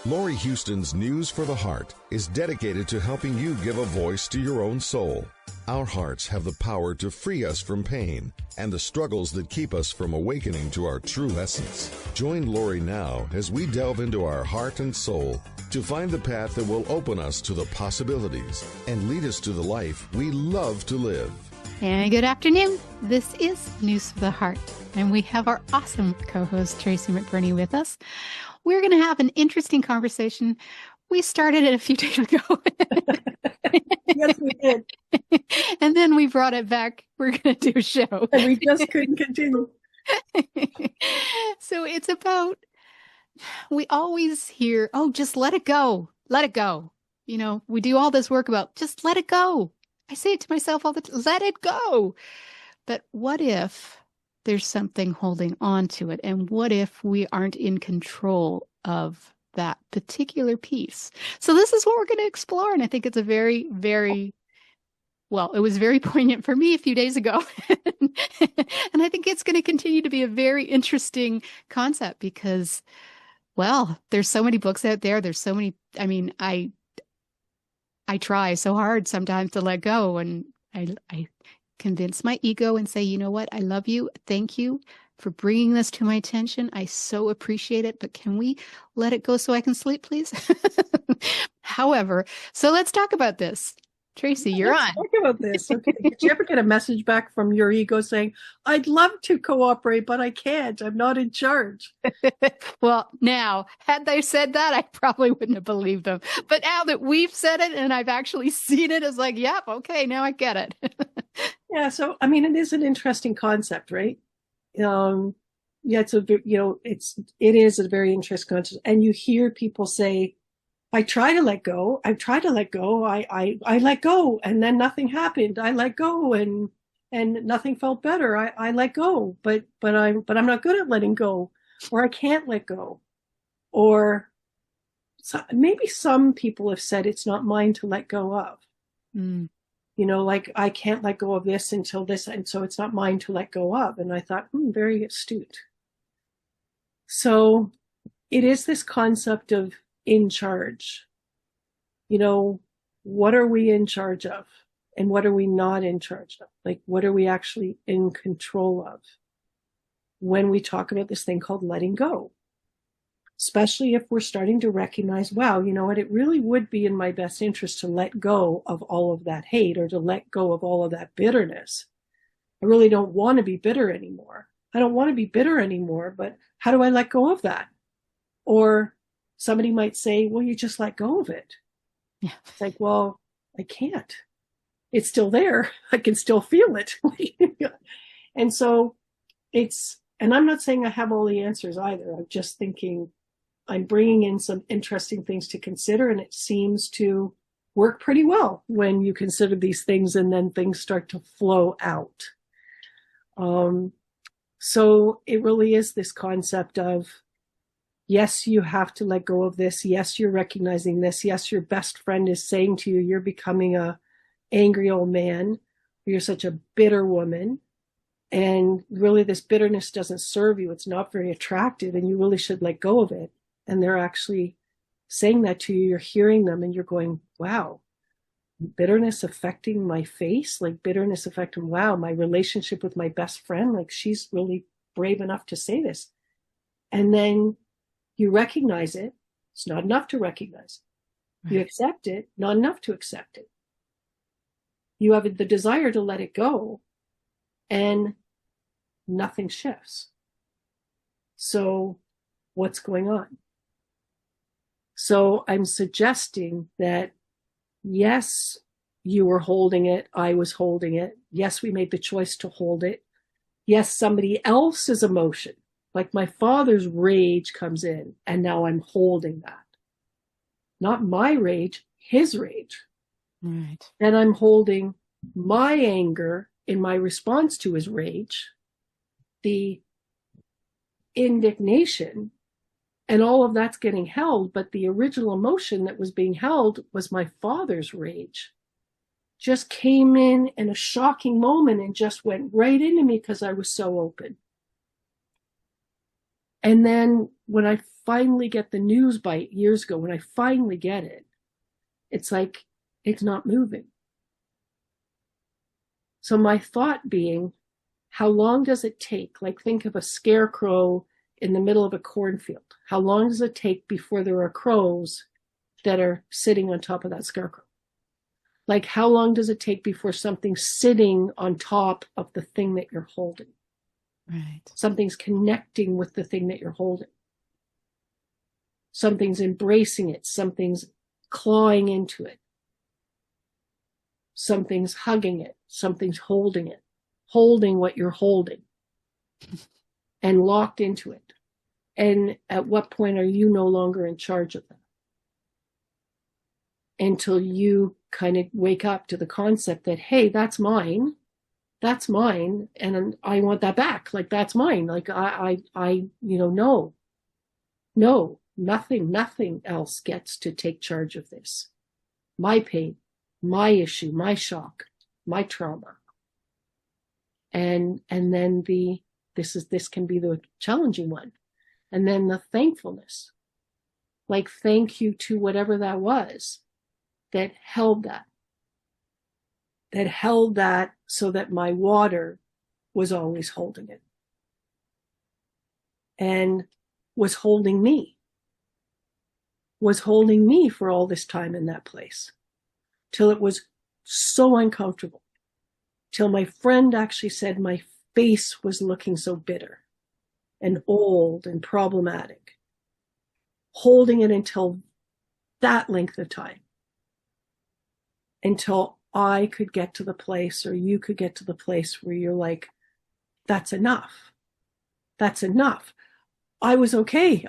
Laurie Huston's News for the Heart is dedicated to helping you give a voice to your own soul. Our hearts have the power to free us from pain and the struggles that keep us from awakening to our true essence. Join Laurie now as we delve into our heart and soul to find the path that will open us to the possibilities and lead us to the life we love to live. And good afternoon. This is News for the Heart, and we have our awesome co-host Tracy McBurney with us. We're going to have an interesting conversation. We started it a few days ago. Yes, we did. And then we brought it back. We're going to do a show. And we just couldn't continue. So it's about, we always hear, oh, just let it go. Let it go. You know, we do all this work about just let it go. I say it to myself all the time, let it go. But what if there's something holding on to it? And what if we aren't in control of that particular piece? So this is what we're going to explore. And I think it's a very, very, well, it was very poignant for me a few days ago. And I think it's going to continue to be a very interesting concept because, well, there's so many books out there. There's so many, I mean, I try so hard sometimes to let go, and I convince my ego and say, you know what? I love you. Thank you for bringing this to my attention. I so appreciate it, but can we let it go so I can sleep, please? However, so let's talk about this. Tracy, you're on. Talk about this. Okay. Did you ever get a message back from your ego saying, I'd love to cooperate, but I can't. I'm not in charge. Well, now, had they said that, I probably wouldn't have believed them. But now that we've said it and I've actually seen it, it's like, yep, okay, now I get it. Yeah. So, I mean, it is an interesting concept, right? Yeah, it's it is a very interesting concept. And you hear people say, I try to let go. I try to let go. I let go, and then nothing happened. I let go, and nothing felt better. I let go, but I'm not good at letting go, or I can't let go, or maybe some people have said it's not mine to let go of. Mm. You know, like I can't let go of this until this, and so it's not mine to let go of. And I thought, very astute. So it is this concept of in charge. You know, what are we in charge of? And what are we not in charge of? Like, what are we actually in control of when we talk about this thing called letting go? Especially if we're starting to recognize, wow, you know what, it really would be in my best interest to let go of all of that hate or to let go of all of that bitterness. I really don't want to be bitter anymore. I don't want to be bitter anymore, but how do I let go of that? Or somebody might say, well, you just let go of it. Yeah. It's like, well, I can't. It's still there. I can still feel it. And so and I'm not saying I have all the answers either. I'm just thinking I'm bringing in some interesting things to consider, and it seems to work pretty well when you consider these things and then things start to flow out. So it really is this concept of, yes, you have to let go of this. Yes, you're recognizing this. Yes, your best friend is saying to you, you're becoming a angry old man. You're such a bitter woman. And really this bitterness doesn't serve you. It's not very attractive, and you really should let go of it. And they're actually saying that to you. You're hearing them and you're going, wow, bitterness affecting my face, like bitterness affecting, wow, my relationship with my best friend, like she's really brave enough to say this. And then you recognize it. It's not enough to recognize it. You accept it, not enough to accept it. You have the desire to let it go, and nothing shifts. So what's going on? So I'm suggesting that, yes, you were holding it. I was holding it. Yes, we made the choice to hold it. Yes, somebody else's emotion, like my father's rage, comes in, and now I'm holding that. Not my rage, his rage. Right. And I'm holding my anger in my response to his rage, the indignation, and all of that's getting held. But the original emotion that was being held was my father's rage. Just came in a shocking moment and just went right into me because I was so open. And then when I finally get the news bite years ago, when I finally get it, it's like, it's not moving. So my thought being, how long does it take? Like, think of a scarecrow in the middle of a cornfield. How long does it take before there are crows that are sitting on top of that scarecrow? Like, how long does it take before something's sitting on top of the thing that you're holding? Right. Something's connecting with the thing that you're holding. Something's embracing it. Something's clawing into it. Something's hugging it. Something's holding it. Holding what you're holding. And locked into it. And at what point are you no longer in charge of that? Until you kind of wake up to the concept that, hey, that's mine. That's mine. And I want that back. Like, that's mine. Like, no, nothing else gets to take charge of this. My pain, my issue, my shock, my trauma. And then this can be the challenging one. And then the thankfulness. Like, thank you to whatever that was that held that so that my water was always holding it and was holding me for all this time in that place, till it was so uncomfortable, till my friend actually said my face was looking so bitter and old and problematic, holding it until that length of time, until I could get to the place, or you could get to the place where you're like, that's enough. That's enough. I was okay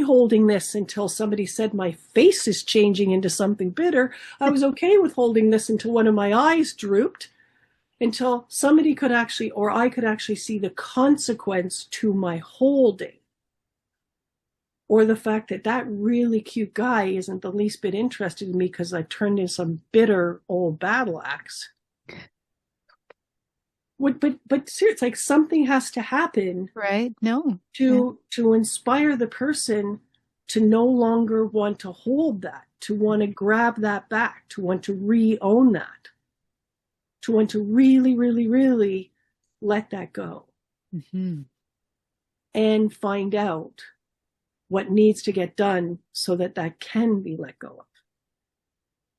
holding this until somebody said my face is changing into something bitter. I was okay with holding this until one of my eyes drooped, until somebody could actually, or I could actually see the consequence to my holding. Or the fact that that really cute guy isn't the least bit interested in me because I turned in some bitter old battle axe. But seriously, like, something has to happen, right? No, to inspire the person to no longer want to hold that, to want to grab that back, to want to re-own that, to want to really, really, really let that go, and find out what needs to get done so that that can be let go of.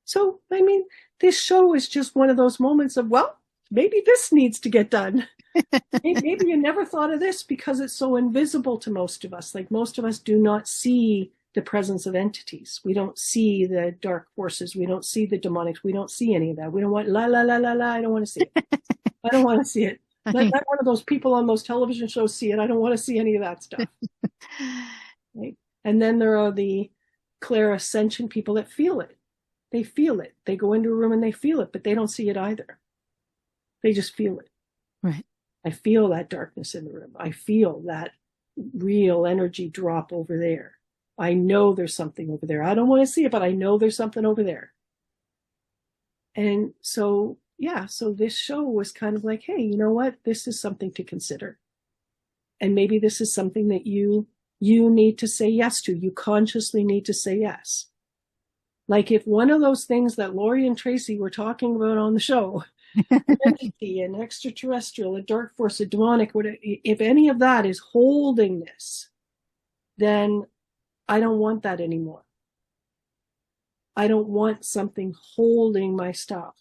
So, I mean, this show is just one of those moments of, well, maybe this needs to get done. Maybe you never thought of this because it's so invisible to most of us. Like, most of us do not see the presence of entities. We don't see the dark forces. We don't see the demonics. We don't see any of that. We don't want la la la la la. I don't want to see it. I don't want to see it. Let one of those people on those television shows see it. I don't want to see any of that stuff. Right? And then there are the clear ascension people that feel it. They feel it. They go into a room and they feel it, but they don't see it either. They just feel it. Right. I feel that darkness in the room. I feel that real energy drop over there. I know there's something over there. I don't want to see it, but I know there's something over there. And so, yeah, so this show was kind of like, hey, you know what? This is something to consider. And maybe this is something that you need to say yes to. You consciously need to say yes. Like, if one of those things that Laurie and Tracy were talking about on the show, an entity, an extraterrestrial, a dark force, a demonic, if any of that is holding this, then I don't want that anymore. I don't want something holding my stuff.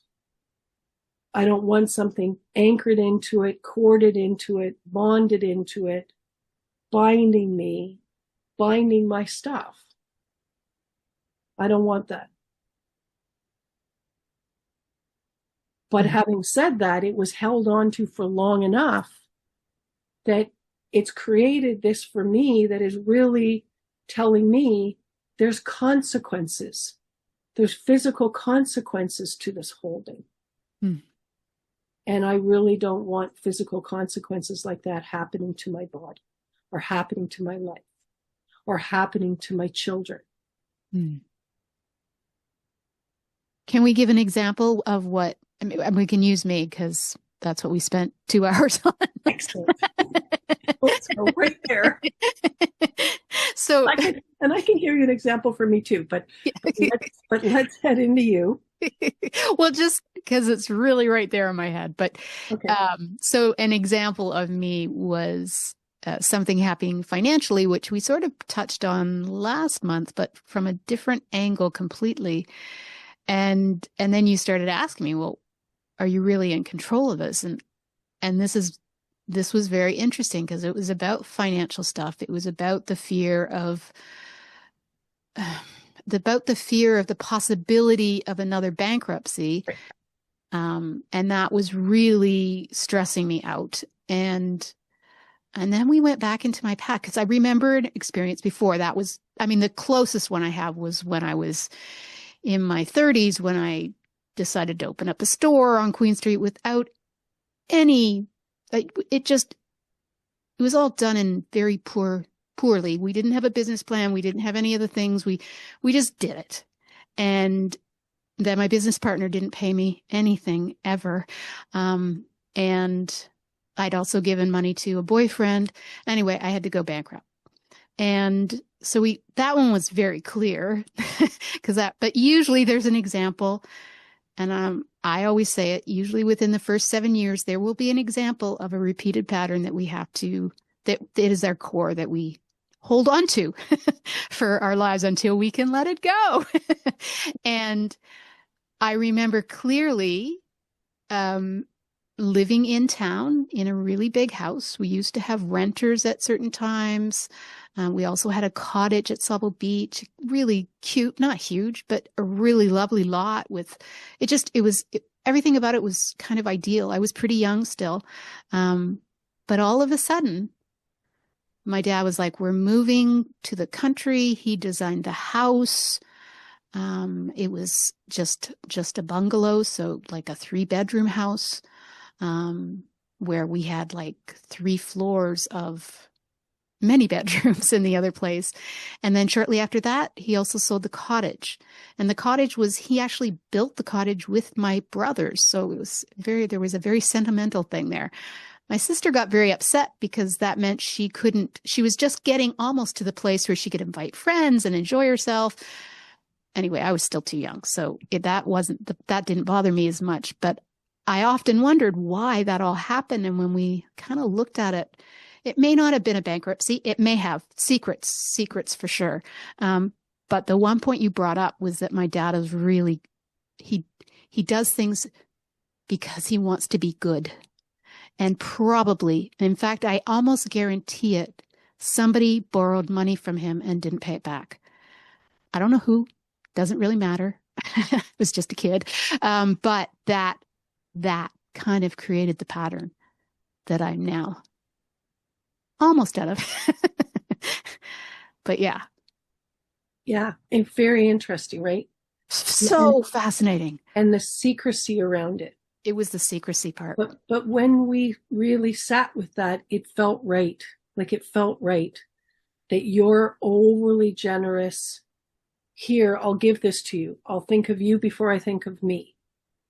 I don't want something anchored into it, corded into it, bonded into it, binding me, binding my stuff. I don't want that. But having said that, it was held on to for long enough that it's created this for me that is really telling me there's consequences. There's physical consequences to this holding. And I really don't want physical consequences like that happening to my body, or happening to my life, or happening to my children. Can we give an example of what, I mean, we can use me because that's what we spent 2 hours on. Excellent. Let's go right there. So, I can give you an example for me too, but let's head into you. well, just because it's really right there in my head. But Okay. so an example of me was something happening financially, which we sort of touched on last month, but from a different angle completely. And then you started asking me, well, are you really in control of this? And this was very interesting because it was about financial stuff. It was about the fear of the possibility of another bankruptcy. And that was really stressing me out. And then we went back into my pack because I remembered experience before. That was, I mean, the closest one I have was when I was in my 30s when I decided to open up a store on Queen Street without any, it was all done in very poorly. We didn't have a business plan. We didn't have any of the things. We just did it. And then my business partner didn't pay me anything ever. And I'd also given money to a boyfriend. Anyway, I had to go bankrupt. And so that one was very clear but usually there's an example. And I always say it, usually within the first 7 years, there will be an example of a repeated pattern that that it is our core that we hold on to for our lives until we can let it go. And I remember clearly living in town in a really big house. We used to have renters at certain times. We also had a cottage at Sauble Beach, really cute, not huge, but a really lovely lot with everything about it was kind of ideal. I was pretty young still. But all of a sudden, my dad was like, we're moving to the country. He designed the house. It was just a bungalow. So like a 3-bedroom house, where we had like 3 floors of many bedrooms in the other place. And then shortly after that, he also sold the cottage. And the cottage he actually built the cottage with my brothers. So there was a very sentimental thing there. My sister got very upset because that meant she was just getting almost to the place where she could invite friends and enjoy herself. Anyway, I was still too young. So that didn't bother me as much, but I often wondered why that all happened. And when we kind of looked at it, it may not have been a bankruptcy. It may have secrets for sure. But the one point you brought up was that my dad is really, he does things because he wants to be good. And probably, in fact, I almost guarantee it, somebody borrowed money from him and didn't pay it back. I don't know who, doesn't really matter. I was just a kid. But that kind of created the pattern that I'm now almost out of. But yeah. Yeah. And very interesting, right? So fascinating. And the secrecy around it. It was the secrecy part. But when we really sat with that, it felt right. Like it felt right that you're overly generous. Here, I'll give this to you. I'll think of you before I think of me.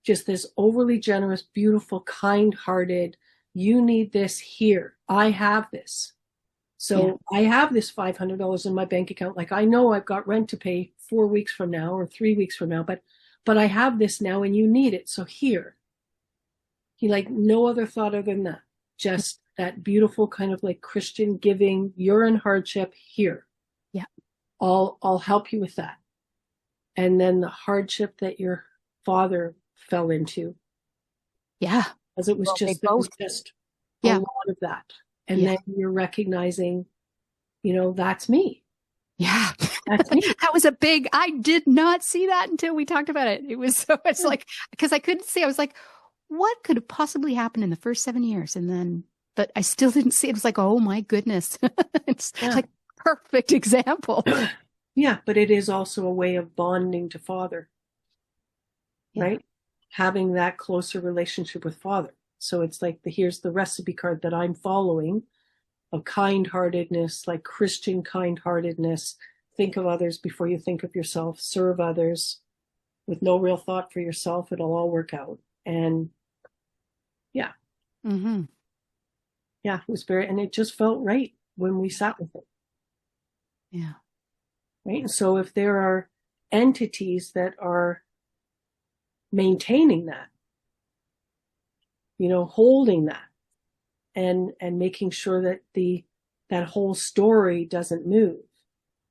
Just this overly generous, beautiful, kind-hearted, you need this here. I have this. So yeah. I have this $500 in my bank account. Like I know I've got rent to pay 4 weeks from now or 3 weeks from now, but I have this now and you need it. So here. He like no other thought other than that. Just that beautiful kind of like Christian giving, you're in hardship here. Yeah. I'll help you with that. And then the hardship that your father fell into. Yeah. As it was just a lot of that. And then you're recognizing, that's me. Yeah. That's me. I did not see that until we talked about it. It's like, because I couldn't see, I was like, what could have possibly happened in the first 7 years? But I still didn't see it. It was like, oh my goodness. It's like perfect example. Yeah, but it is also a way of bonding to Father, right? Having that closer relationship with Father. So it's like, here's the recipe card that I'm following of kind-heartedness, like Christian kind-heartedness. Think of others before you think of yourself. Serve others with no real thought for yourself. It'll all work out. And yeah. Mm-hmm. Yeah, it was very, and it just felt right when we sat with it. Yeah. Right. And so if there are entities that are maintaining that, holding that and making sure that that whole story doesn't move,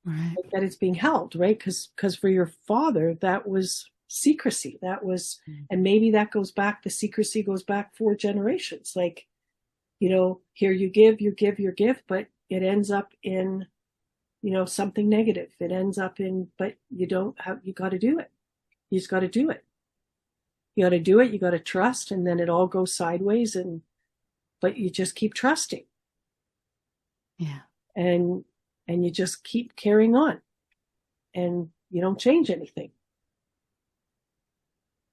Right. like that it's being held, right? Because for your father, that was secrecy. That was, and maybe that goes back, the secrecy goes back 4 generations. Like, here you give, but it ends up in, something negative. It ends up in, but you got to do it. You just got to do it. You got to do it. You got to trust. And then it all goes sideways, but you just keep trusting. Yeah. And you just keep carrying on, and you don't change anything.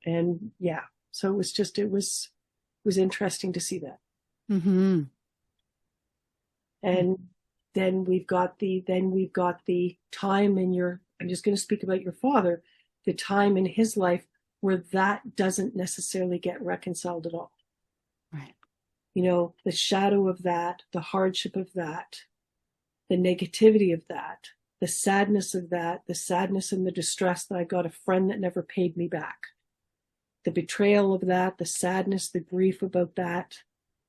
And yeah, so it was interesting to see that. Mm-hmm. And then we've got the time in I'm just going to speak about your father, the time in his life where that doesn't necessarily get reconciled at all. Right. The shadow of that, the hardship of that, the negativity of that, the sadness of that, the sadness and the distress that I got a friend that never paid me back, the betrayal of that, the sadness, the grief about that,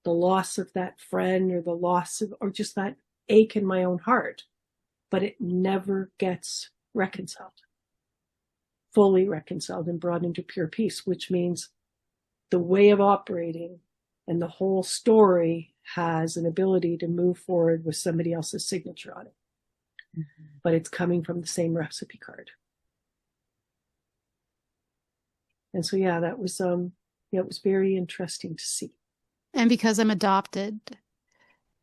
the loss of that friend, or the loss of, or just that ache in my own heart, but it never gets reconciled, fully reconciled and brought into pure peace, which means the way of operating and the whole story has an ability to move forward with somebody else's signature on it. Mm-hmm. But it's coming from the same recipe card. And so, yeah, that was, it was very interesting to see. And because I'm adopted,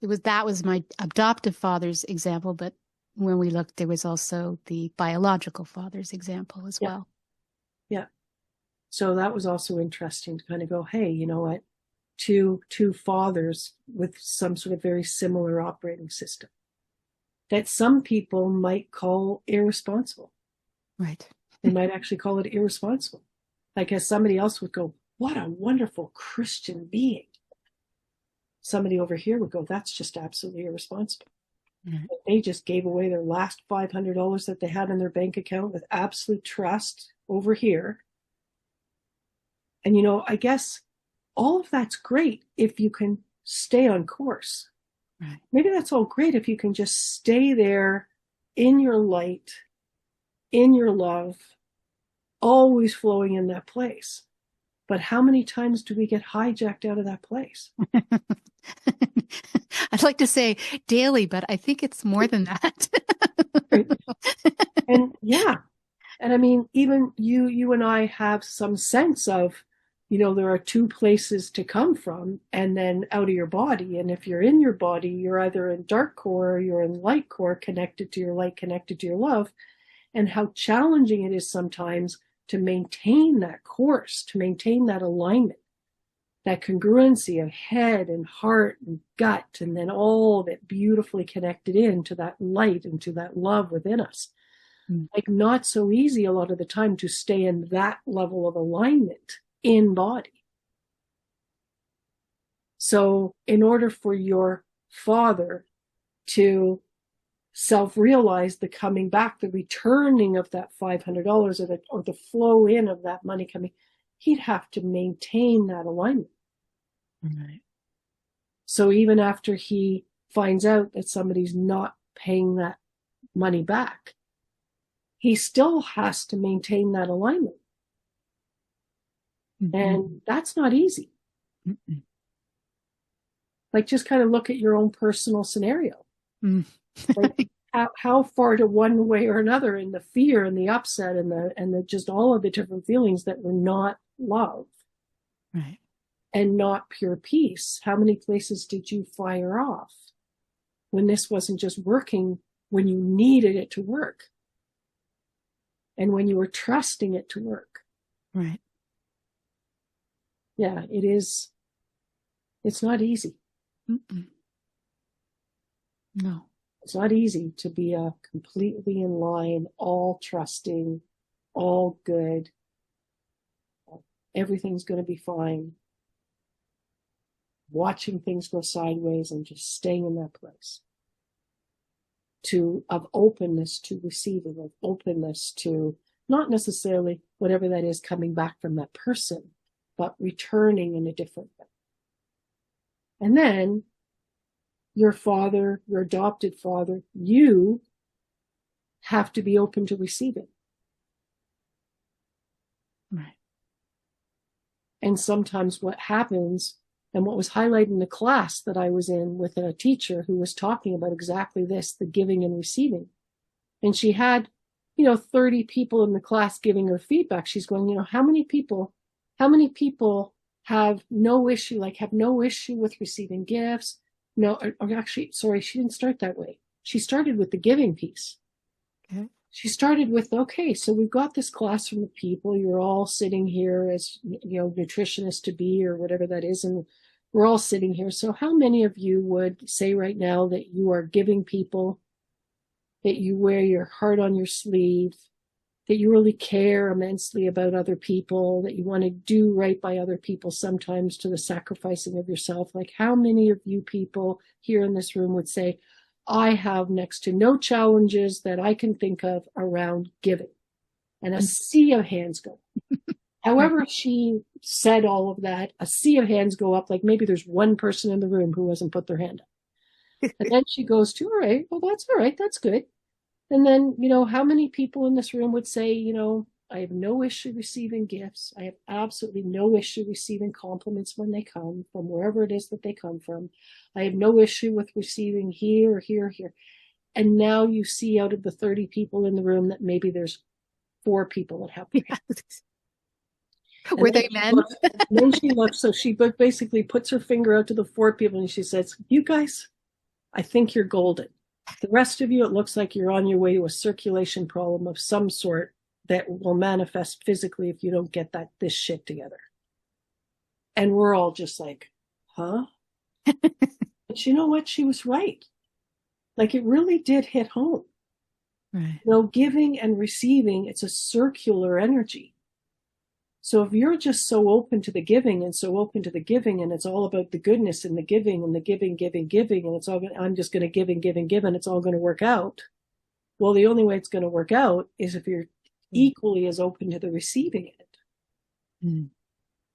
that was my adoptive father's example, but when we looked, there was also the biological father's example as well. Yeah. So that was also interesting to kind of go, hey, you know what? Two fathers with some sort of very similar operating system that some people might call irresponsible. Right. They might actually call it irresponsible. Like, as somebody else would go, what a wonderful Christian being. Somebody over here would go, that's just absolutely irresponsible. Mm-hmm. They just gave away their last $500 that they had in their bank account with absolute trust over here. And, I guess all of that's great if you can stay on course. Right. Maybe that's all great if you can just stay there in your light, in your love, always flowing in that place. But how many times do we get hijacked out of that place? I'd like to say daily, but I think it's more than that. And yeah. And I mean, even you and I have some sense of, there are 2 places to come from, and then out of your body. And if you're in your body, you're either in dark core or you're in light core, connected to your light, connected to your love. And how challenging it is sometimes to maintain that course, to maintain that alignment, that congruency of head and heart and gut, and then all of it beautifully connected into that light, into that love within us. Like, not so easy a lot of the time to stay in that level of alignment in body. So in order for your father to self-realize the coming back, the returning of that $500 or the flow in of that money coming, he'd have to maintain that alignment. Right. So even after he finds out that somebody's not paying that money back, he still has to maintain that alignment. Mm-hmm. And that's not easy. Mm-mm. Like, just kind of look at your own personal scenario. Like, how far to one way or another in the fear and the upset and the just all of the different feelings that were not love. Right. And not pure peace. How many places did you fire off when this wasn't just working when you needed it to work? And when you were trusting it to work. Right. Yeah, it's not easy. Mm-mm. No. It's not easy to be a completely in line, all trusting, all good. Everything's going to be fine. watching things go sideways and just staying in that place of openness to receiving, of openness to not necessarily whatever that is coming back from that person, but returning in a different way. And then your father, your adopted father, you have to be open to receiving. Right. And sometimes what happens, and what was highlighted in the class that I was in with a teacher who was talking about exactly this, the giving and receiving. And she had, 30 people in the class giving her feedback. She's going, how many people have no issue with receiving gifts? No, or actually, sorry, she didn't start that way. She started with the giving piece. Okay. She started with, okay, so we've got this class from the people. You're all sitting here as, nutritionists to be or whatever that is. And we're all sitting here. So how many of you would say right now that you are giving people, that you wear your heart on your sleeve, that you really care immensely about other people, that you want to do right by other people, sometimes to the sacrificing of yourself? Like, how many of you people here in this room would say, I have next to no challenges that I can think of around giving? And a sea of hands go up. However she said all of that, a sea of hands go up, like maybe there's one person in the room who hasn't put their hand up. And then she goes to, all right, well, that's all right, that's good. And then, how many people in this room would say, I have no issue receiving gifts. I have absolutely no issue receiving compliments when they come from wherever it is that they come from. I have no issue with receiving here or here or here. And now you see out of the 30 people in the room that maybe there's 4 people that have. Were they men? Then she looks, so she basically puts her finger out to the 4 people and she says, you guys, I think you're golden. The rest of you, it looks like you're on your way to a circulation problem of some sort that will manifest physically if you don't get this shit together. And we're all just like, huh? But you know what? She was right. Like, it really did hit home. Right. Giving and receiving, it's a circular energy. So if you're just so open to the giving and so open to the giving, and it's all about the goodness and the giving, and it's all, I'm just going to give and give and give, and it's all going to work out. Well, the only way it's going to work out is if you're equally as open to the receiving it. Mm.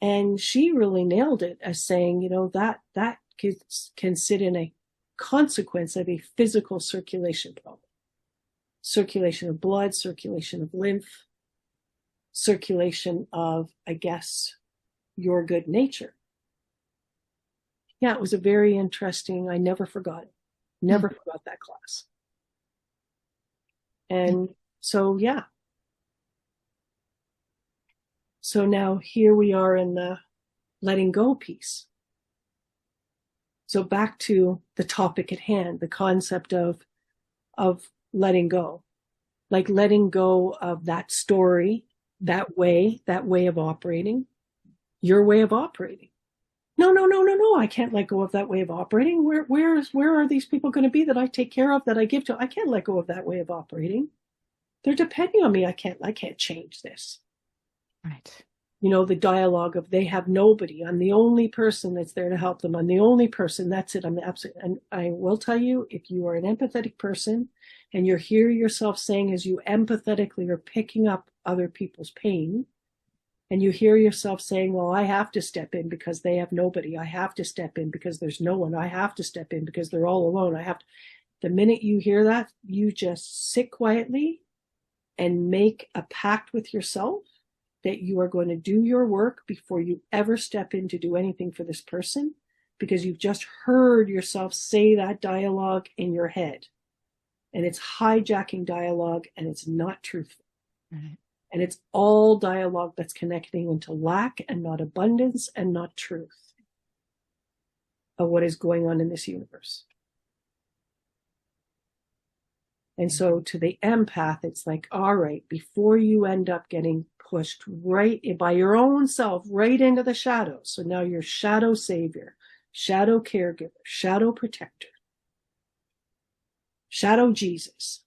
And she really nailed it as saying, that can sit in a consequence of a physical circulation problem. Circulation of blood, circulation of lymph, circulation of, I guess, your good nature. Yeah, it was a very interesting, I never forgot it. Never forgot that class. And so, yeah. So now here we are in the letting go piece. So back to the topic at hand, the concept of letting go. Like letting go of that story, that way of operating, your way of operating. No, I can't let go of that way of operating. Where are these people going to be that I take care of, that I give to? I can't let go of that way of operating. They're depending on me. I can't change this. Right. The dialogue of they have nobody. I'm the only person that's there to help them. I'm the only person. That's it. I'm absolute. And I will tell you, if you are an empathetic person and you hear yourself saying as you empathetically are picking up other people's pain, and you hear yourself saying, well, I have to step in because they have nobody. I have to step in because there's no one. I have to step in because they're all alone. The minute you hear that, you just sit quietly and make a pact with yourself that you are going to do your work before you ever step in to do anything for this person, because you've just heard yourself say that dialogue in your head. And it's hijacking dialogue, and it's not truthful. Right. And it's all dialogue that's connecting into lack and not abundance and not truth of what is going on in this universe. And so to the empath, it's like, all right, before you end up getting pushed right by your own self, right into the shadows. So now you're shadow savior, shadow caregiver, shadow protector, shadow Jesus.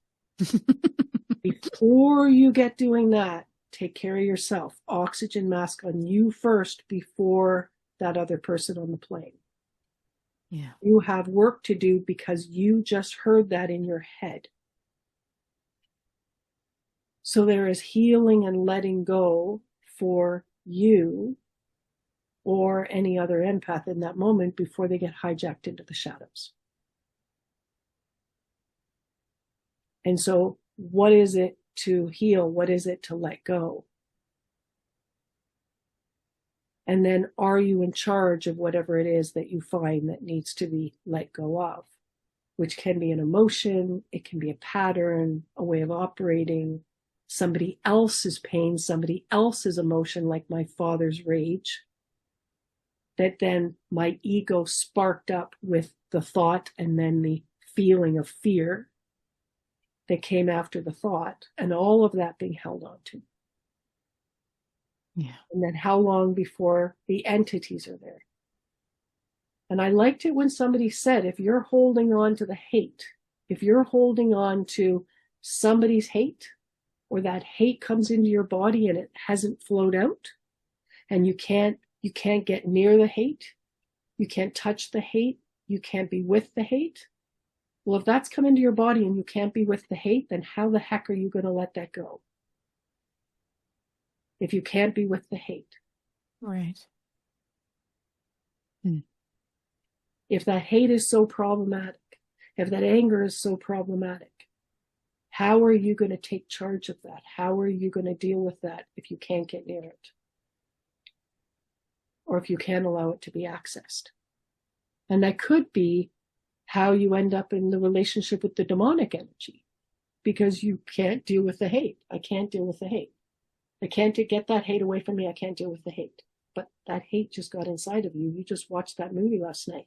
Before you get doing that, take care of yourself. Oxygen mask on you first before that other person on the plane. Yeah. You have work to do because you just heard that in your head. So there is healing and letting go for you or any other empath in that moment before they get hijacked into the shadows. And so what is it to heal? What is it to let go? And then are you in charge of whatever it is that you find that needs to be let go of, which can be an emotion, it can be a pattern, a way of operating, somebody else's pain, somebody else's emotion, like my father's rage, that then my ego sparked up with the thought and then the feeling of fear that came after the thought, and all of that being held on to. Yeah. And then how long before the entities are there? And I liked it when somebody said, if you're holding on to the hate, if you're holding on to somebody's hate, or that hate comes into your body and it hasn't flowed out, and you can't get near the hate, you can't touch the hate, you can't be with the hate. Well, if that's come into your body and you can't be with the hate, then how the heck are you going to let that go? If you can't be with the hate. Right. If that hate is so problematic, if that anger is so problematic, how are you going to take charge of that? How are you going to deal with that if you can't get near it? Or if you can't allow it to be accessed? And that could be how you end up in the relationship with the demonic energy, because you can't deal with the hate. I can't deal with the hate. I can't get that hate away from me. I can't deal with the hate. But that hate just got inside of you. You just watched that movie last night.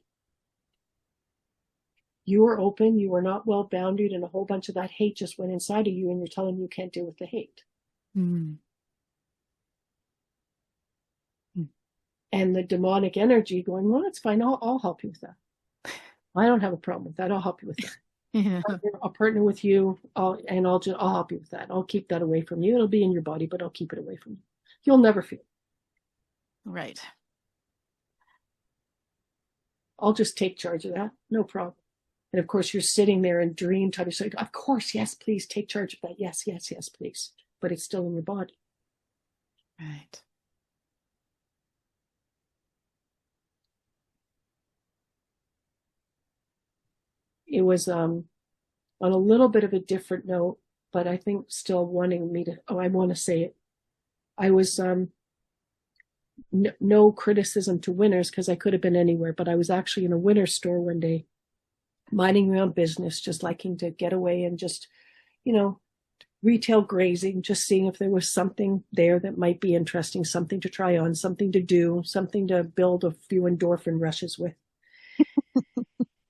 You were open. You were not well bounded, and a whole bunch of that hate just went inside of you, and you're telling me you can't deal with the hate. Mm. And the demonic energy going, well, it's fine. I'll help you with that. I don't have a problem with that. I'll help you with that. Yeah. I'll partner with you. I'll help you with that. I'll keep that away from you. It'll be in your body, but I'll keep it away from you. You'll never feel it. Right. I'll just take charge of that. No problem. And of course, you're sitting there in dream time. You're saying, of course, yes, please take charge of that. Yes, yes, yes, please. But it's still in your body. Right. It was on a little bit of a different note, but I think still wanting me to, I want to say it. I was, no criticism to Winners, because I could have been anywhere, but I was actually in a Winners store one day, minding my own business, just liking to get away and just, retail grazing, just seeing if there was something there that might be interesting, something to try on, something to do, something to build a few endorphin rushes with.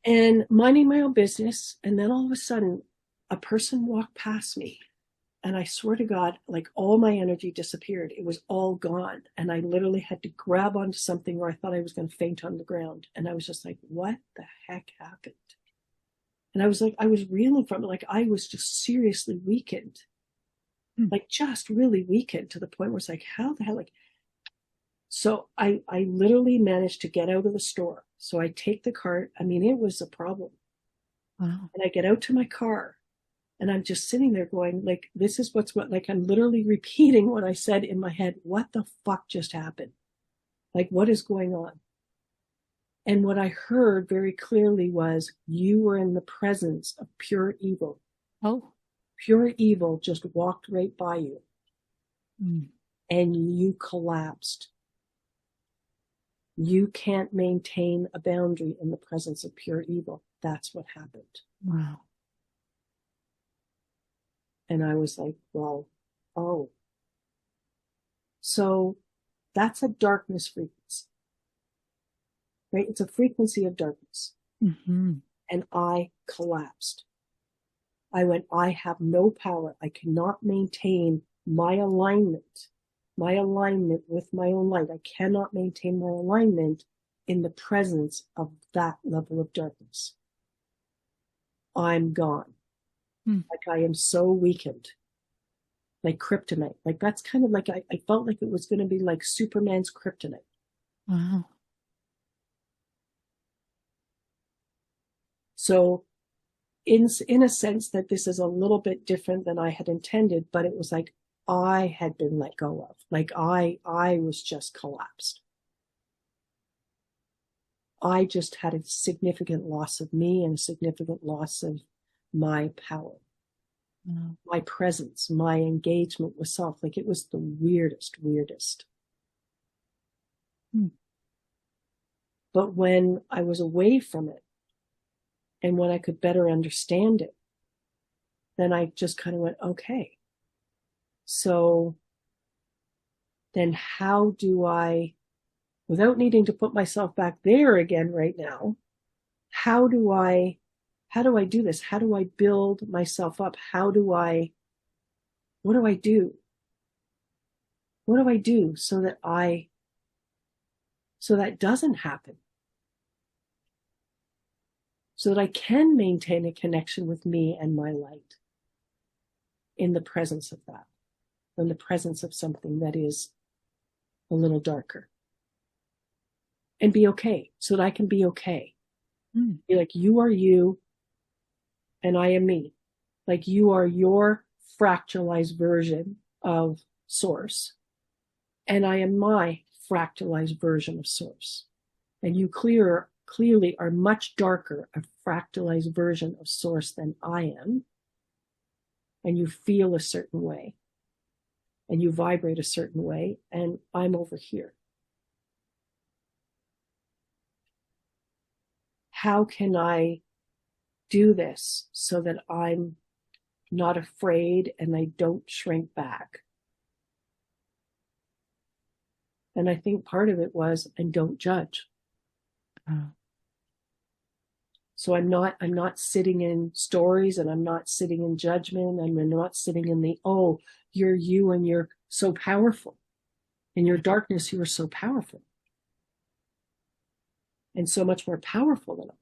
And minding my own business. And then all of a sudden, a person walked past me. And I swear to God, like all my energy disappeared. It was all gone. And I literally had to grab onto something where I thought I was going to faint on the ground. And I was just like, what the heck happened? And I was like, I was reeling from it. Like I was just seriously weakened. Like just really weakened to the point where it's like, how the hell? Like, so I literally managed to get out of the store. So I take the cart. I mean, it was a problem. Wow. And I get out to my car. And I'm just sitting there going, like, this is like, I'm literally repeating what I said in my head. What the fuck just happened? Like, what is going on? And what I heard very clearly was, you were in the presence of pure evil. Oh. Pure evil just walked right by you. And you collapsed. You can't maintain a boundary in the presence of pure evil. That's what happened. Wow. And I was like, well, oh. So that's a darkness frequency, right? It's a frequency of darkness. Mm-hmm. And I collapsed. I went, I have no power. I cannot maintain my alignment with my own light. I cannot maintain my alignment in the presence of that level of darkness. I'm gone. Like I am so weakened, like kryptonite. Like that's kind of like, I felt like it was going to be like Superman's kryptonite. Wow. So in a sense that this is a little bit different than I had intended, but it was like I had been let go of. Like I was just collapsed. I just had a significant loss of me and a significant loss of my power, my presence, my engagement with self. Like it was the weirdest. But when I was away from it and when I could better understand it, then I just kind of went, okay, so then how do I, without needing to put myself back there again right now, how do I do this? How do I build myself up? What do I do? What do I do so that doesn't happen? So that I can maintain a connection with me and my light in the presence of that, in the presence of something that is a little darker. And be okay, so that I can be okay. Be like, you are you, and I am me. Like you are your fractalized version of source, and I am my fractalized version of source. And you clearly are much darker a fractalized version of source than I am. And you feel a certain way, and you vibrate a certain way, and I'm over here. How can I do this so that I'm not afraid and I don't shrink back? And I think part of it was, and don't judge. So I'm not sitting in stories, and I'm not sitting in judgment, and I'm not sitting in the, oh, you're you and you're so powerful. In your darkness, you are so powerful. And so much more powerful than I am.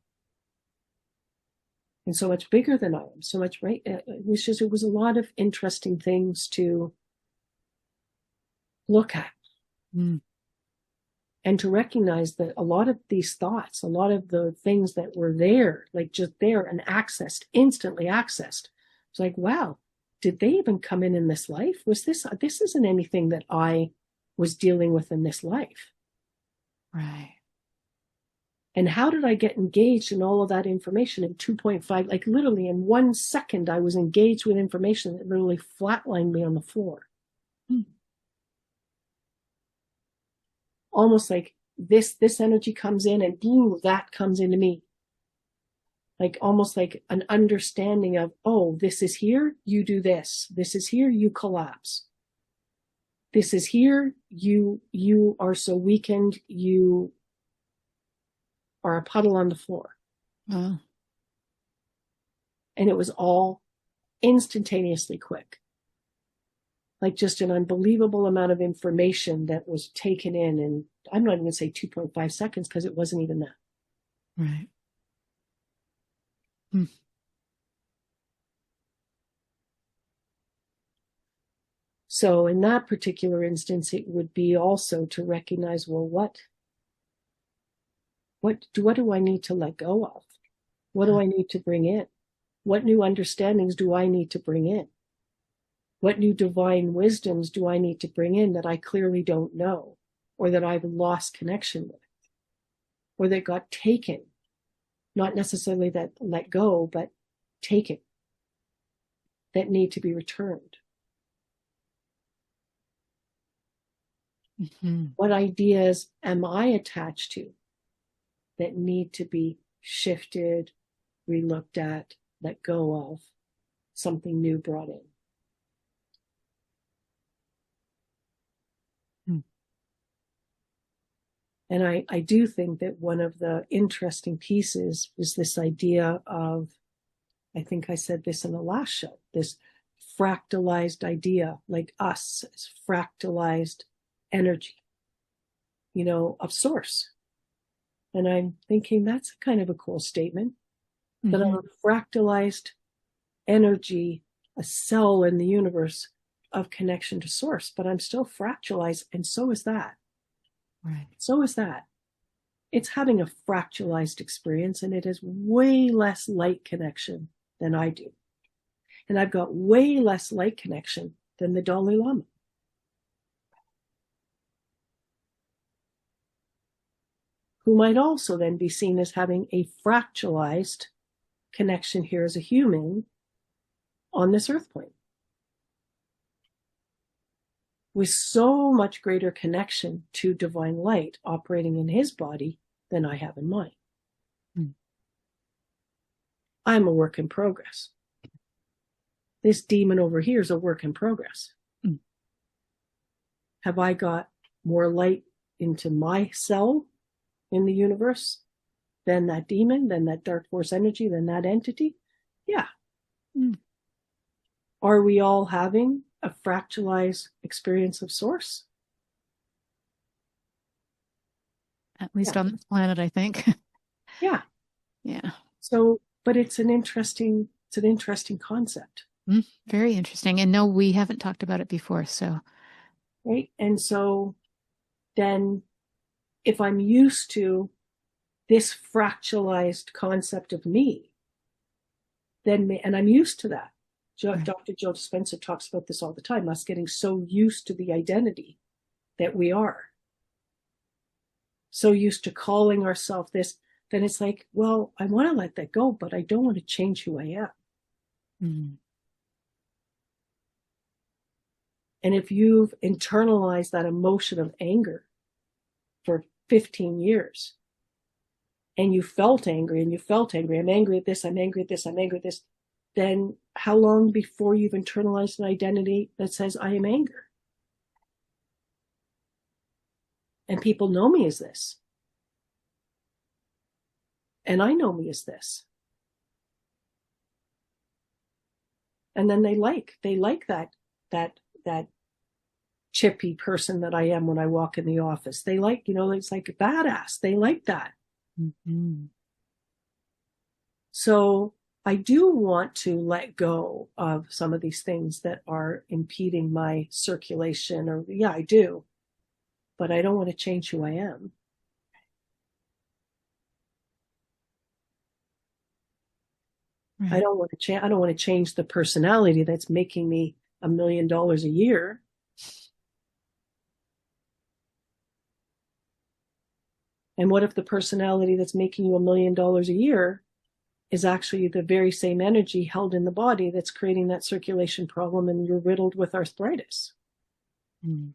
And so much bigger than I am. So much, right? It was a lot of interesting things to look at. And to recognize that a lot of these thoughts, a lot of the things that were there, like just there and accessed, instantly accessed. It's like, wow, did they even come in this life? This isn't anything that I was dealing with in this life. Right. And how did I get engaged in all of that information in 2.5, like literally in 1 second, I was engaged with information that literally flatlined me on the floor. Almost like this energy comes in and boom, that comes into me. Like almost like an understanding of, oh, this is here, you do this. This is here, you collapse. This is here, you are so weakened, you are a puddle on the floor. And it was all instantaneously quick. Like just an unbelievable amount of information that was taken in. And I'm not even going to say 2.5 seconds because it wasn't even that. Right. So in that particular instance, it would be also to recognize, well, what do I need to let go of? What do I need to bring in? What new understandings do I need to bring in? What new divine wisdoms do I need to bring in that I clearly don't know, or that I've lost connection with, or that got taken? Not necessarily that let go, but taken, that need to be returned. What ideas am I attached to that need to be shifted, relooked at, let go of, something new brought in? And I do think that one of the interesting pieces is this idea of, I think I said this in the last show, this fractalized idea, like us as fractalized energy, of source. And I'm thinking that's kind of a cool statement, that I'm a fractalized energy, a cell in the universe of connection to source, but I'm still fractalized, and so is that. Right. So is that. It's having a fractalized experience, and it has way less light connection than I do. And I've got way less light connection than the Dalai Lama. Who might also then be seen as having a fractalized connection here as a human on this earth plane, with so much greater connection to divine light operating in his body than I have in mine. I'm a work in progress. This demon over here is a work in progress. Have I got more light into my cell in the universe than that demon, than that dark force energy, than that entity? Yeah. Are we all having a fractalized experience of source? At least on this planet, I think. Yeah. Yeah. So, but it's an interesting concept. Very interesting. And no, we haven't talked about it before, so. Right. And so then if I'm used to this fractalized concept of me, then, and I'm used to that. Dr. Joe Dispenza talks about this all the time, us getting so used to the identity that we are. So used to calling ourselves this, then it's like, well, I want to let that go, but I don't want to change who I am. And if you've internalized that emotion of anger for 15 years, and you felt angry, I'm angry at this, I'm angry at this, I'm angry at this, then how long before you've internalized an identity that says, I am anger? And people know me as this. And I know me as this. And then they like that chippy person that I am when I walk in the office. They like, it's like a badass. They like that. So I do want to let go of some of these things that are impeding my circulation, or yeah, I do, but I don't want to change who I am. Right. I don't want to change the personality that's making me $1 million a year. And what if the personality that's making you $1 million a year is actually the very same energy held in the body that's creating that circulation problem, and you're riddled with arthritis? You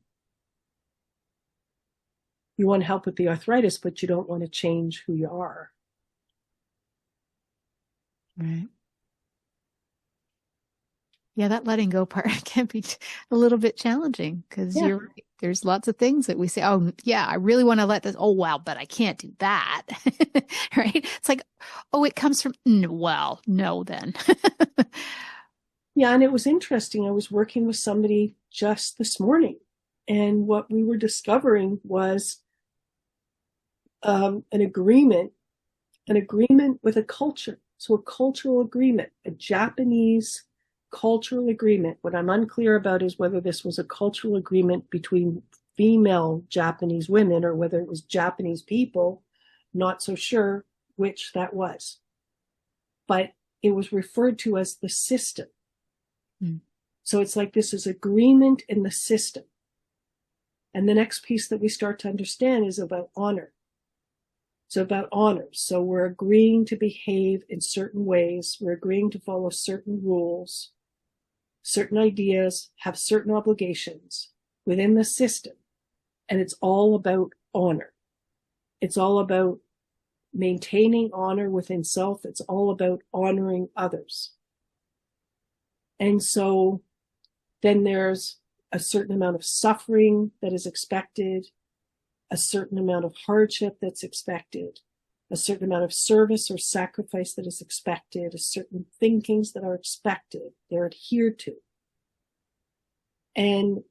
want help with the arthritis, but you don't want to change who you are. Right. Yeah, that letting go part can be a little bit challenging, because you're right. There's lots of things that we say, oh, yeah, I really want to let this. Oh, wow, but I can't do that. Right? It's like, oh, it comes from, well, no, then. Yeah, and it was interesting. I was working with somebody just this morning, and what we were discovering was an agreement with a culture. So a cultural agreement, a Japanese cultural agreement. What I'm unclear about is whether this was a cultural agreement between female Japanese women or whether it was Japanese people. Not so sure which that was. But it was referred to as the system. So it's like this is agreement in the system. And the next piece that we start to understand is about honor. It's about honors. So we're agreeing to behave in certain ways. We're agreeing to follow certain rules, certain ideas, have certain obligations within the system. And it's all about honor. It's all about maintaining honor within self. It's all about honoring others. And so then there's a certain amount of suffering that is expected, a certain amount of hardship that's expected, a certain amount of service or sacrifice that is expected, a certain thinkings that are expected, they're adhered to. And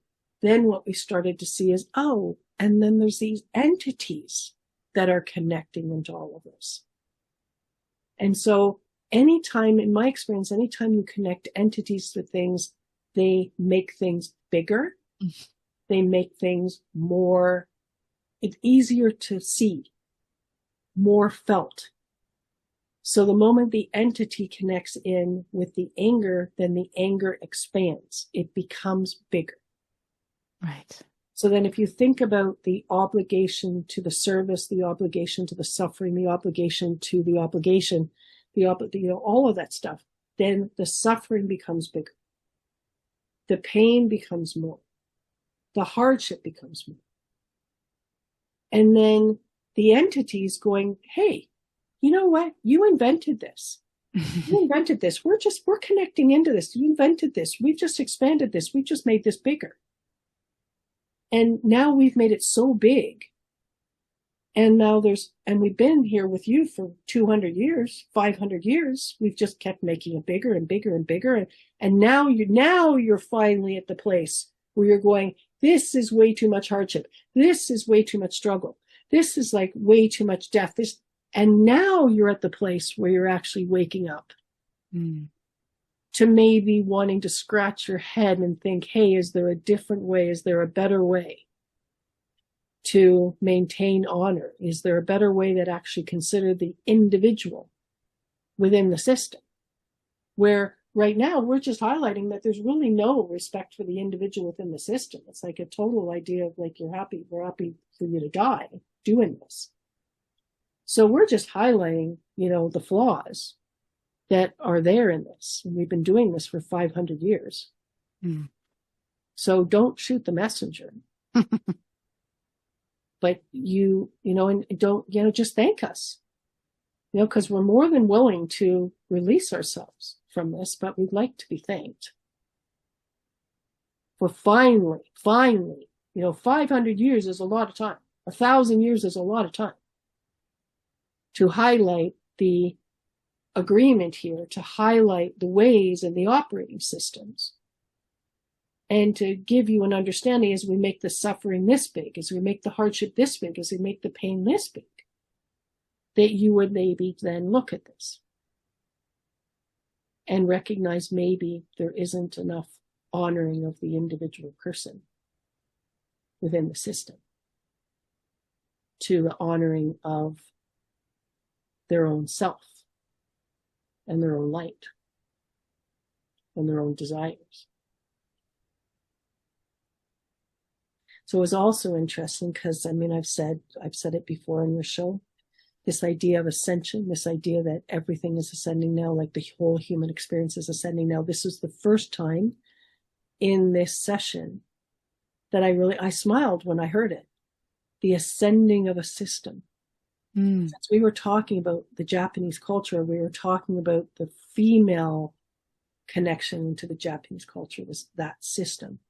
then what we started to see is, oh, and then there's these entities that are connecting into all of this. And so anytime, in my experience, anytime you connect entities to things, they make things bigger. They make things more, it's easier to see. more felt. So the moment the entity connects in with the anger, then the anger expands. It becomes bigger. Right. So then if you think about the obligation to the service, the obligation to the suffering, the obligation to the obligation, all of that stuff, then the suffering becomes bigger. The pain becomes more. The hardship becomes more. And then the entity's going, hey, you know what? You invented this. You invented this. We're connecting into this. You invented this. We've just expanded this. We've just made this bigger. And now we've made it so big. And now we've been here with you for 200 years, 500 years. We've just kept making it bigger and bigger and bigger. And now you're finally at the place where you're going, this is way too much hardship. This is way too much struggle. This is like way too much death. And now you're at the place where you're actually waking up to maybe wanting to scratch your head and think, hey, is there a different way? Is there a better way to maintain honor? Is there a better way that actually consider the individual within the system? Where right now we're just highlighting that there's really no respect for the individual within the system. It's like a total idea of like, we're happy for you to die doing this. So we're just highlighting, the flaws that are there in this. And we've been doing this for 500 years. So don't shoot the messenger. But and don't, just thank us, because we're more than willing to release ourselves from this, but we'd like to be thanked for finally, 500 years is a lot of time. 1,000 years is a lot of time to highlight the agreement here, to highlight the ways and the operating systems, and to give you an understanding as we make the suffering this big, as we make the hardship this big, as we make the pain this big, that you would maybe then look at this and recognize maybe there isn't enough honoring of the individual person within the system to the honoring of their own self and their own light and their own desires. So it was also interesting because, I've said it before on your show, this idea of ascension, this idea that everything is ascending now, like the whole human experience is ascending now. This is the first time in this session that I smiled when I heard it. The ascending of a system. Since we were talking about the Japanese culture, we were talking about the female connection to the Japanese culture, that system.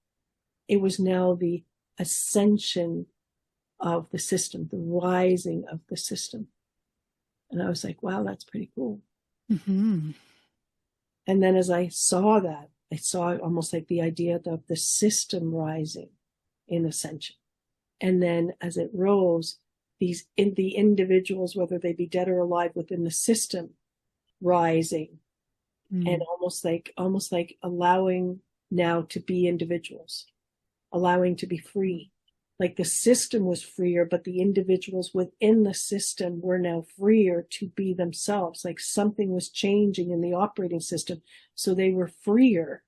It was now the ascension of the system, the rising of the system. And I was like, wow, that's pretty cool. And then as I saw that, I saw almost like the idea of the system rising in ascension. And then as it rose, the individuals, whether they be dead or alive within the system, rising and almost like allowing now to be individuals, allowing to be free. Like the system was freer, but the individuals within the system were now freer to be themselves. Like something was changing in the operating system. So they were freer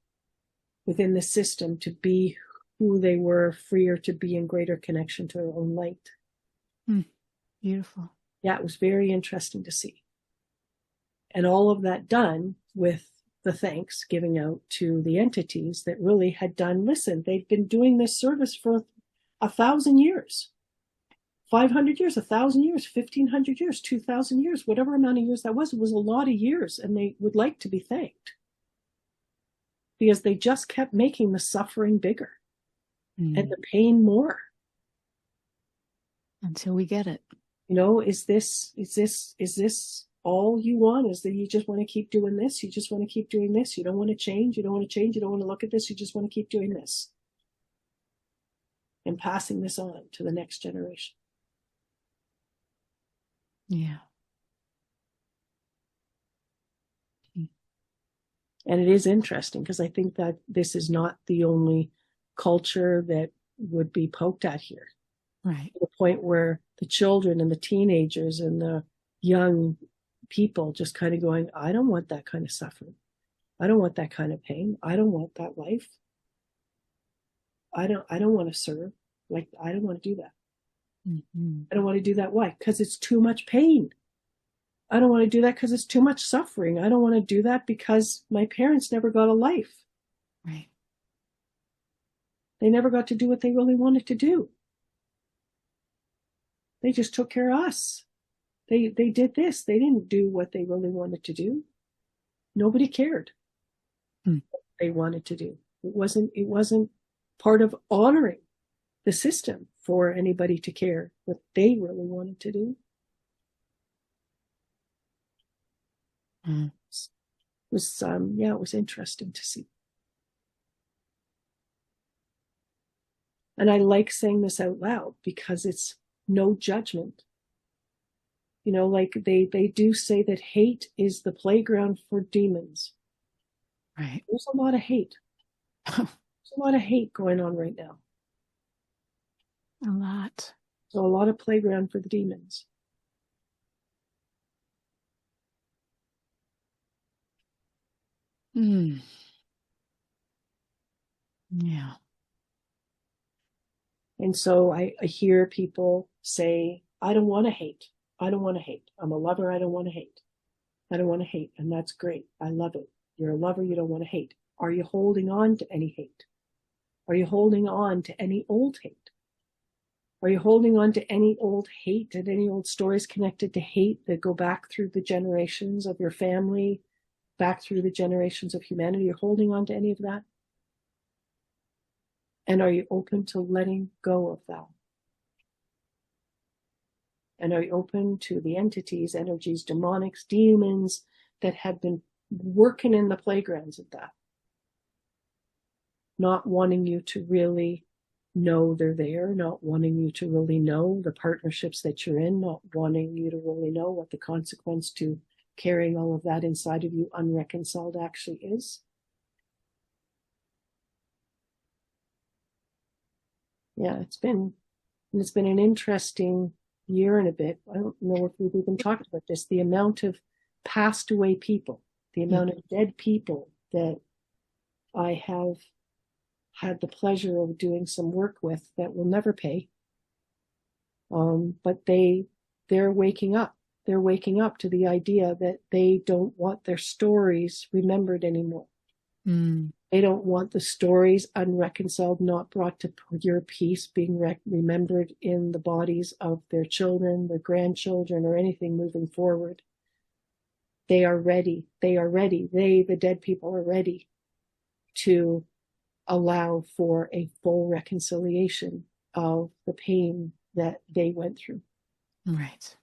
within the system to be who they were, freer to be in greater connection to their own light. Beautiful. Yeah, it was very interesting to see. And all of that done with the thanks giving out to the entities that really had done, listen, they've been doing this service for 1,000 years, 500 years, 1,000 years, 1,500 years, 2,000 years, whatever amount of years that was, it was a lot of years, and they would like to be thanked because they just kept making the suffering bigger and the pain more. Until we get it. Is this all you want? Is that you just want to keep doing this? You just want to keep doing this? You don't want to change? You don't want to change? You don't want to look at this? You just want to keep doing this? And passing this on to the next generation. Yeah. And it is interesting because I think that this is not the only culture that would be poked at here. Right. To the point where the children and the teenagers and the young people just kind of going, I don't want that kind of suffering. I don't want that kind of pain. I don't want that life. I don't want to serve. Like, I don't want to do that. Mm-hmm. I don't want to do that. Why? Because it's too much pain. I don't want to do that because it's too much suffering. I don't want to do that because my parents never got a life. Right. They never got to do what they really wanted to do. They just took care of us. They did this. They didn't do what they really wanted to do. Nobody cared what they wanted to do. It wasn't part of honoring the system for anybody to care what they really wanted to do. Mm. It was interesting to see. And I like saying this out loud because it's no judgment. You know, like they do say that hate is the playground for demons. Right. There's a lot of hate. There's a lot of hate going on right now. A lot. So a lot of playground for the demons. Mm. Yeah. And so I hear people say, I don't want to hate. I don't want to hate. I'm a lover. I don't want to hate. I don't want to hate. And that's great. I love it. You're a lover. You don't want to hate. Are you holding on to any hate? Are you holding on to any old hate? Are you holding on to any old hate and any old stories connected to hate that go back through the generations of your family, back through the generations of humanity? You're holding on to any of that? And are you open to letting go of that? And are you open to the entities, energies, demonics, demons that have been working in the playgrounds of that? Not wanting you to really know they're there, not wanting you to really know the partnerships that you're in, not wanting you to really know what the consequence to carrying all of that inside of you unreconciled actually is. Yeah, it's been an interesting year and a bit. I don't know if we've even talked about this, the amount of passed away people, the amount of dead people that I have had the pleasure of doing some work with that will never pay. But they're waking up. They're waking up to the idea that they don't want their stories remembered anymore. Mm. They don't want the stories unreconciled, not brought to pure peace, being remembered in the bodies of their children, their grandchildren, or anything moving forward. They are ready. They are ready. The dead people, are ready to allow for a full reconciliation of the pain that they went through. Right.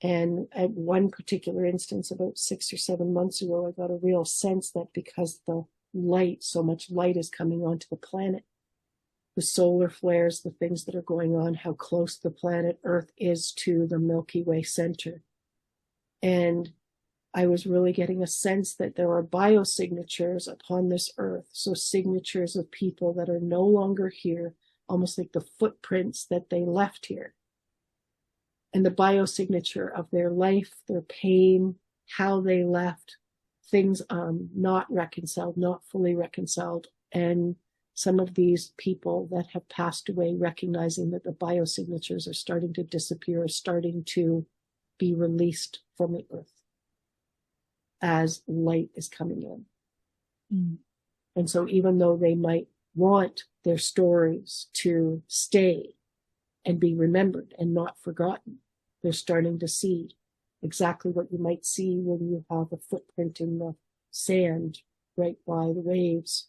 And at one particular instance, about 6 or 7 months ago, I got a real sense that because so much light is coming onto the planet, the solar flares, the things that are going on, how close the planet Earth is to the Milky Way center. And I was really getting a sense that there are biosignatures upon this Earth. So signatures of people that are no longer here, almost like the footprints that they left here. And the biosignature of their life, their pain, how they left, things not reconciled, not fully reconciled. And some of these people that have passed away, recognizing that the biosignatures are starting to disappear, starting to be released from the Earth as light is coming in. Mm. And so even though they might want their stories to stay and be remembered and not forgotten, they're starting to see exactly what you might see when you have a footprint in the sand right by the waves,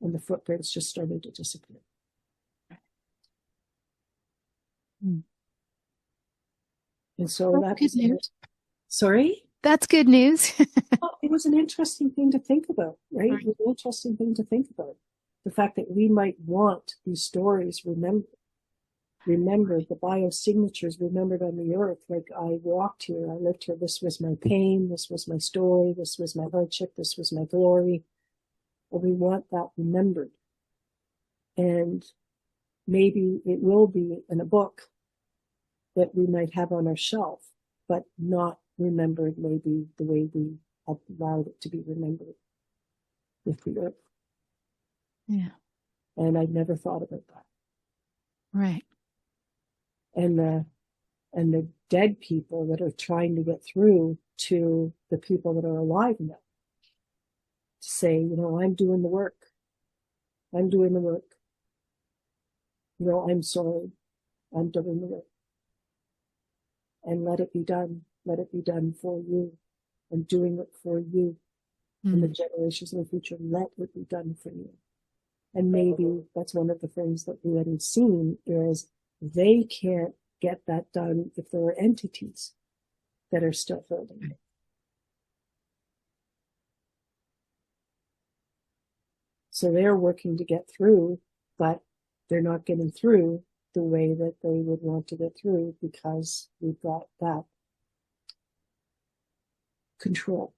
and the footprint's just starting to disappear. Mm. And so That's good news. Sorry? That's good news. Well, it was an interesting thing to think about, right? It was an interesting thing to think about. The fact that we might want these stories remembered, the biosignatures remembered on the Earth. Like, I walked here, I lived here, this was my pain, this was my story, this was my hardship, this was my glory. Well, we want that remembered. And maybe it will be in a book, that we might have on our shelf, but not remembered maybe the way we have allowed it to be remembered with the earth. Yeah. And I'd never thought about that. Right. And the dead people that are trying to get through to the people that are alive now, to say, you know, I'm doing the work. I'm doing the work. You know, I'm sorry. I'm doing the work. And let it be done. Let it be done for you. I'm doing it for you. And the generations in the future, let it be done for you. And maybe that's one of the things that we hadn't seen is they can't get that done if there are entities that are still holding it. So they're working to get through, but they're not getting through the way that they would want to get through because we've got that control.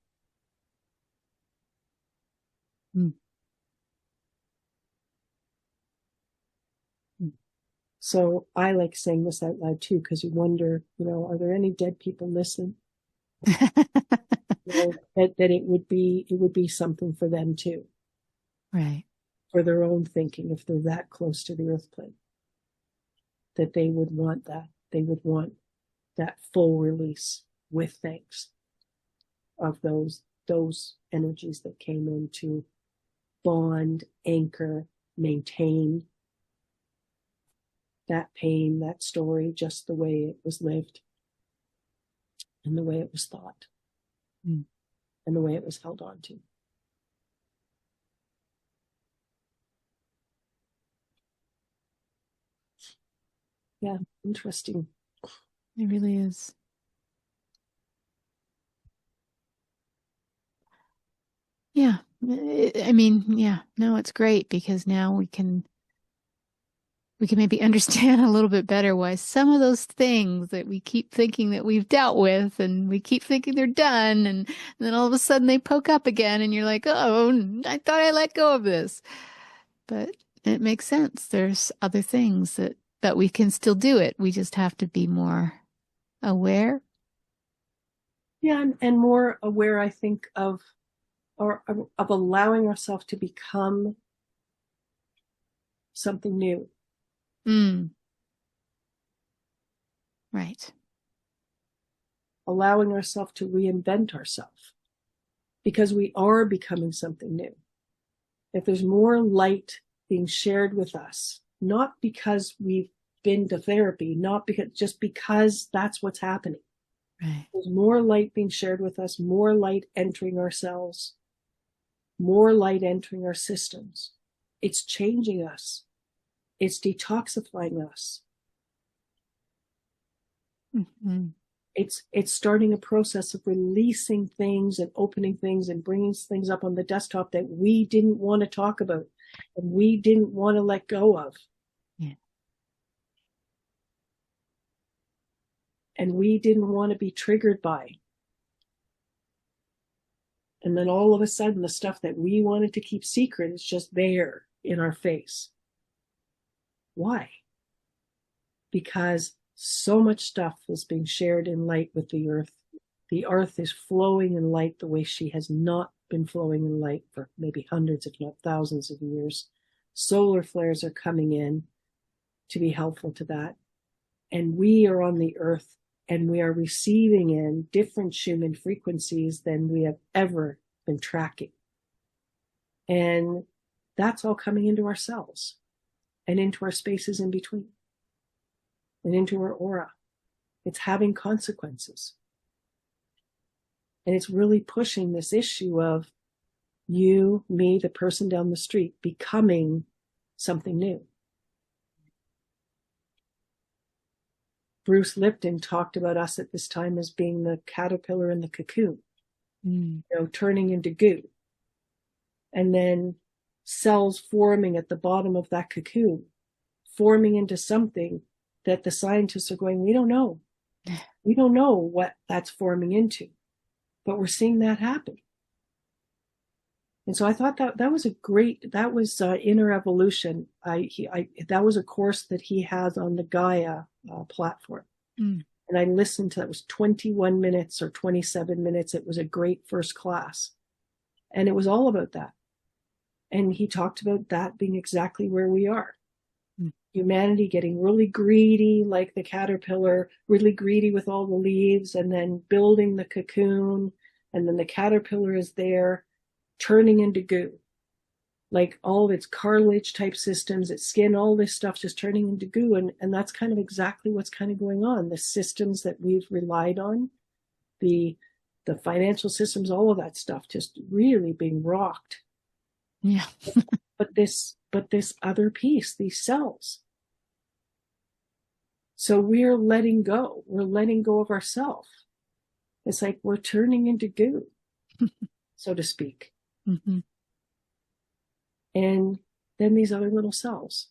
So I like saying this out loud too, because you wonder, you know, are there any dead people listening? You know, that it would be something for them too. Right. For their own thinking, if they're that close to the earth plane, that they would want that. They would want that full release with thanks of those energies that came in to bond, anchor, maintain that pain, that story, just the way it was lived and the way it was thought and the way it was held on to. Yeah, interesting. It really is. Yeah. I mean, yeah, no, it's great because now we can maybe understand a little bit better why some of those things that we keep thinking that we've dealt with and we keep thinking they're done and then all of a sudden they poke up again and you're like, oh, I thought I let go of this. But it makes sense. There's other things that we can still do it. We just have to be more aware. Yeah, and more aware, I think, of allowing ourselves to become something new. Right. Allowing ourselves to reinvent ourselves because we are becoming something new. If there's more light being shared with us, not because we've been to therapy, not just because that's what's happening. Right. There's more light being shared with us, more light entering ourselves, more light entering our systems. It's changing us. It's detoxifying us. Mm-hmm. It's starting a process of releasing things and opening things and bringing things up on the desktop that we didn't want to talk about and we didn't want to let go of. Yeah. And we didn't want to be triggered by. And then all of a sudden, the stuff that we wanted to keep secret is just there in our face. Why? Because so much stuff is being shared in light with the earth. The earth is flowing in light the way she has not been flowing in light for maybe hundreds, if not thousands of years. Solar flares are coming in to be helpful to that. And we are on the earth and we are receiving in different Schumann frequencies than we have ever been tracking. And that's all coming into ourselves and into our spaces in between and into our aura. It's having consequences. And it's really pushing this issue of you, me, the person down the street, becoming something new. Bruce Lipton talked about us at this time as being the caterpillar in the cocoon, you know, turning into goo. And then cells forming at the bottom of that cocoon, forming into something that the scientists are going, we don't know. We don't know what that's forming into, but we're seeing that happen. And so I thought that was that was Inner Evolution. That was a course that he has on the Gaia platform. Mm. And I listened to that. It was 21 minutes or 27 minutes. It was a great first class. And it was all about that. And he talked about that being exactly where we are. Humanity getting really greedy, like the caterpillar, really greedy with all the leaves, and then building the cocoon. And then the caterpillar is there, turning into goo. Like all of its cartilage type systems, its skin, all this stuff just turning into goo. And that's kind of exactly what's kind of going on. The systems that we've relied on, the financial systems, all of that stuff just really being rocked. Yeah. But this other piece, these cells. So we're letting go. We're letting go of ourselves. It's like we're turning into goo, so to speak. Mm-hmm. And then these other little cells.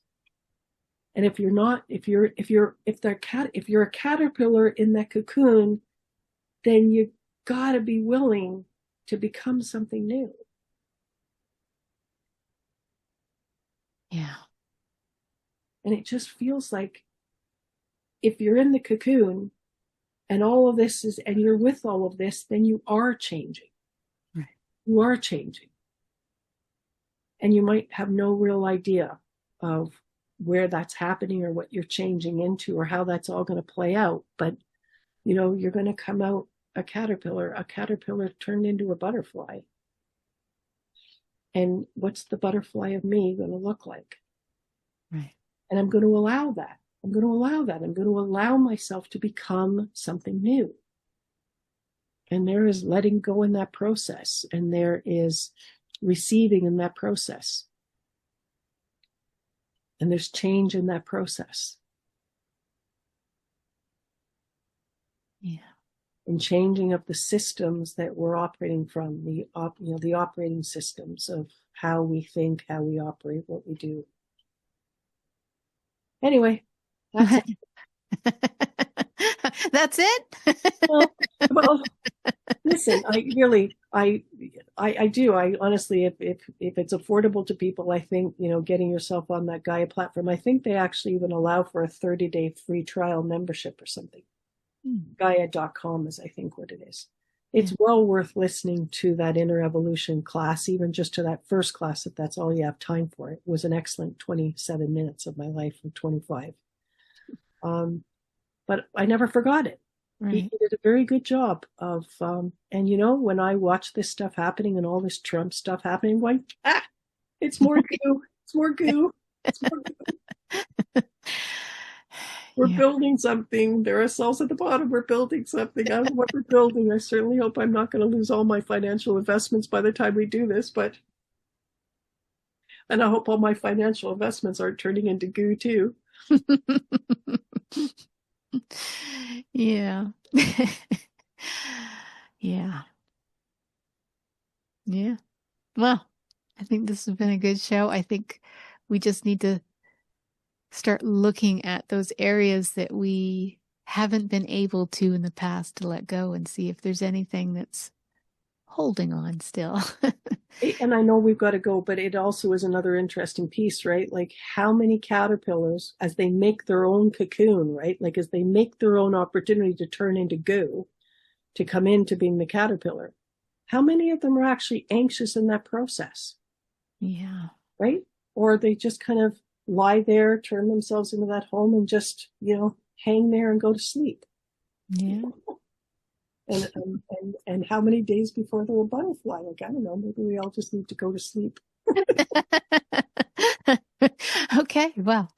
And if you're a caterpillar in that cocoon, then you gotta be willing to become something new. Yeah. And it just feels like if you're in the cocoon and all of this is, and you're with all of this, then you are changing. Right. You are changing. And you might have no real idea of where that's happening or what you're changing into or how that's all going to play out. But, you're going to come out a caterpillar turned into a butterfly. And what's the butterfly of me going to look like? Right. And I'm going to allow that. I'm going to allow myself to become something new. And there is letting go in that process. And there is receiving in that process. And there's change in that process. Yeah. And changing of the systems that we're operating from, the operating systems of how we think, how we operate, what we do. Anyway, that's it. That's it? well, listen, I honestly, if it's affordable to people, I think, getting yourself on that Gaia platform, I think they actually even allow for a 30-day free trial membership or something. Gaia.com is, I think, what it is. It's well worth listening to that inner evolution class, even just to that first class, if that's all you have time for. It was an excellent 27 minutes of my life from 25. But I never forgot it. Right. He did a very good job of, and when I watch this stuff happening and all this Trump stuff happening, I'm going, it's more goo, it's more goo, it's more goo. We're building something. There are cells at the bottom. We're building something. I don't know what we're building. I certainly hope I'm not going to lose all my financial investments by the time we do this, and I hope all my financial investments aren't turning into goo too. Yeah. Yeah. Yeah. Well, I think this has been a good show. I think we just need to start looking at those areas that we haven't been able to in the past to let go and see if there's anything that's holding on still. And I know we've got to go, but it also is another interesting piece, right? Like how many caterpillars, as they make their own cocoon, right? Like as they make their own opportunity to turn into goo, to come into being the caterpillar, how many of them are actually anxious in that process? Yeah. Right? Or they just kind of lie there, turn themselves into that home and just, hang there and go to sleep. Yeah. And how many days before they're a butterfly? Like, I don't know, maybe we all just need to go to sleep. Okay, well,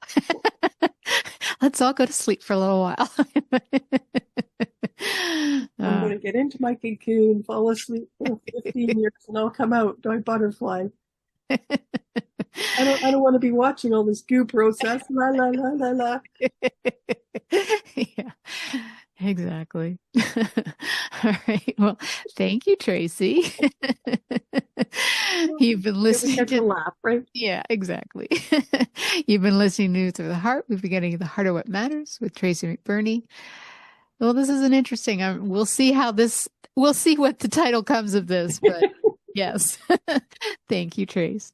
let's all go to sleep for a little while. I'm going to get into my cocoon, fall asleep for 15 years, and I'll come out, my butterfly. I don't want to be watching all this goo process. La la la la la. Yeah, exactly. All right. Well, thank you, Tracy. You've been listening to laugh, right? Yeah, exactly. You've been listening to Through the Heart. We've been getting the heart of what matters with Tracy McBurney. Well, this is an interesting. We'll see we'll see what the title comes of this, but yes. Thank you, Trace.